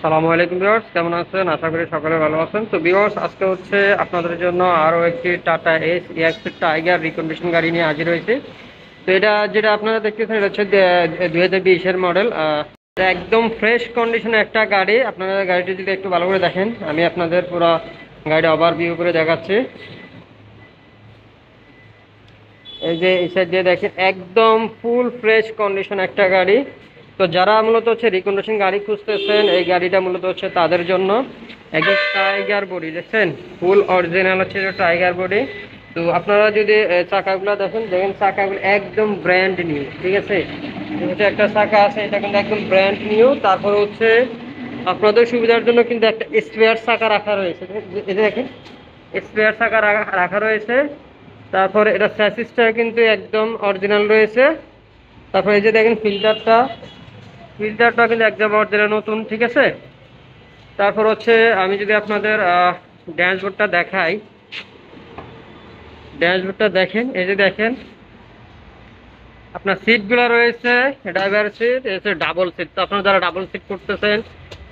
আসসালামু আলাইকুম ভিউয়ার্স, কেমন আছেন? আশা করি সকলে ভালো আছেন। তো ভিউয়ার্স, আজকে হচ্ছে আপনাদের জন্য আরও একটি tata S x tiger recondition গাড়ি নিয়ে হাজির হয়েছে। তো এটা যেটা আপনারা দেখতেছেন, এটা হচ্ছে 2020-এর মডেল। এটা একদম ফ্রেশ কন্ডিশনে একটা গাড়ি। আপনারা গাড়িটি যদি একটু ভালো করে দেখেন, আমি আপনাদের পুরো গাড়িটা ওভারভিউ করে দেখাচ্ছি। এই যে এই সাইড দিয়ে দেখেন, একদম ফুল ফ্রেশ কন্ডিশন একটা গাড়ি। তো যারা মূলত হচ্ছে রিকন্ডিশন গাড়ি খুঁজতেছেন, এই গাড়িটা মূলত হচ্ছে তাদের জন্য। একদম টাইগার বডি দেখছেন, ফুল অরিজিনাল হচ্ছে টাইগার বডি। তো আপনারা যদি চাকাগুলো দেখেন দেখেন, চাকাগুলো একদম ব্র্যান্ড নিউ, ঠিক আছে। এটা একটা চাকা আছে, এটা কিন্তু একদম ব্র্যান্ড নিউ। তারপর হচ্ছে আপনাদের সুবিধার জন্য কিন্তু একটা স্পেয়ার চাকা রাখা রয়েছে, এটা দেখেন, স্পেয়ার চাকা রাখা রয়েছে। তারপরে এটা স্যাসিসটা কিন্তু একদম অরিজিনাল রয়েছে। তারপরে এই যে দেখেন ফিল্টারটা কিন্তু একদম অরিজিনাল নতুন, ঠিক আছে। তারপর হচ্ছে আমি যদি আপনাদের ড্যাশবোর্ডটা দেখাই, ড্যাশবোর্ডটা দেখেন, এই যে দেখেন আপনার সিটগুলো রয়েছে, ড্রাইভার সিট এসে ডাবল সিট। তো আপনারা যারা ডাবল সিট করতেছেন,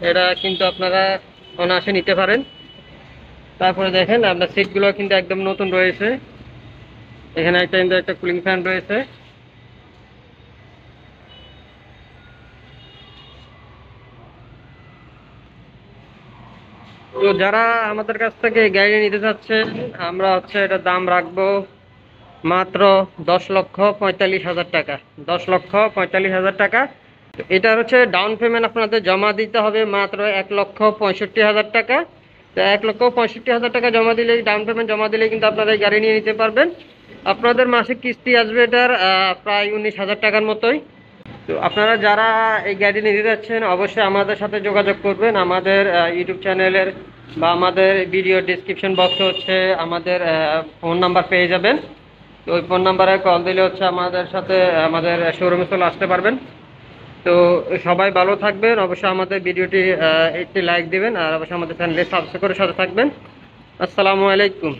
এটা কিন্তু আপনারা অনায়াসে নিতে পারেন। তারপরে দেখেন আপনার সিটগুলো কিন্তু একদম নতুন রয়েছে। এখানে একটা কুলিং ফ্যান রয়েছে। তো যারা আমাদের কাছ থেকে এই গাড়ি নিতে চাচ্ছেন, আমরা হচ্ছে এটা দাম রাখবো মাত্র 10,45,000 টাকা। 10,45,000 টাকা। তো এটা হচ্ছে ডাউন পেমেন্ট আপনাদের জমা দিতে হবে মাত্র 1,65,000 টাকা। তো 1,65,000 টাকা জমা দিলেই, ডাউন পেমেন্ট জমা দিলেই কিন্তু আপনারা এই গাড়ি নিয়ে নিতে পারবেন। আপনাদের মাসিক কিস্তি আসবে এটার প্রায় 19,000 টাকার মতোই। তো আপনারা যারা এই গাড়ি নিতে যাচ্ছেন, অবশ্যই আমাদের সাথে যোগাযোগ করবেন। আমাদের ইউটিউব চ্যানেলের বা আমাদের ভিডিও ডিসক্রিপশন বক্সে হচ্ছে আমাদের ফোন নাম্বার পেয়ে যাবেন। তো ওই ফোন নাম্বারে কল দিলে হচ্ছে আমাদের সাথে আমাদের শোরুমে চলে আসতে পারবেন। তো সবাই ভালো থাকবেন। অবশ্যই আমাদের ভিডিওটি একটি লাইক দিবেন, আর অবশ্যই আমাদের চ্যানেলে সাবস্ক্রাইব করে সাথে থাকবেন। আসসালামু আলাইকুম।